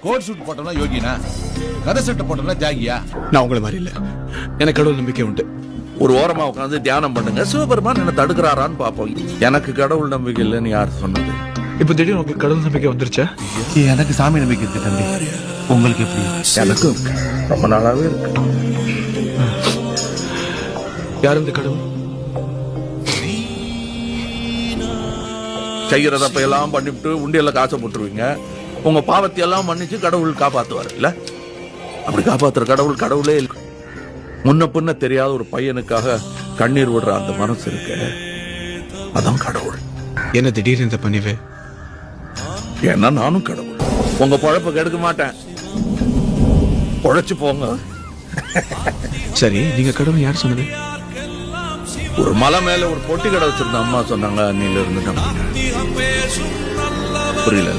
Coat suit போட்டோம்னா யோகினா, கதை சட்டை போட்டோம்னா தியாகியா? நான் உங்களை மாதிரி இல்ல, எனக்கு கடவுள் நம்பிக்கை உண்டு. ஒரு ஓரமா உட்காந்து தியானம் பண்ணுங்க, சிவபெருமான் என்ன தடுக்கிறாரான்னு பாப்போம். எனக்கு கடவுள் நம்பிக்கை இல்லைன்னு யார் சொன்னது? இப்ப திடீர்னு உங்களுக்கு கடவுள் நம்பிக்கை வந்துருச்சா? எனக்கு சாமி நம்பிக்கை இருக்கு தம்பி. உங்களுக்கு எப்படி? எனக்கு ரொம்ப நாளாவே இருக்கு. யார் இந்த கடவுள்? செய்யற தப்ப எல்லாம் பண்ணிவிட்டு உண்டியல்ல காசை போட்டுருவீங்க. உங்க பாவத்தை எல்லாம் மன்னிச்சு கடவுள் காப்பாத்துவாரு இல்ல? அப்படி காப்பாத்துற கடவுள் கடவுளே இல்லை. முன்ன பின்ன தெரியாத ஒரு பையனுக்காக கண்ணீர் விடுற அந்த மனசு இருக்கு, அதான் கடவுள். என்ன திடீர்னு இந்த பணிவு? ஏன்னா நானும் கடவுள். உங்க பொழப்ப கெடுக்க மாட்டேன், பொழைச்சு போங்க. சரி, நீங்க கடவுள் யார் சொன்னது? ஒரு மலை மேல ஒரு பொட்டி கடை வச்சிருந்த அம்மா சொன்னாங்க. அன்னில இருந்து புரியல.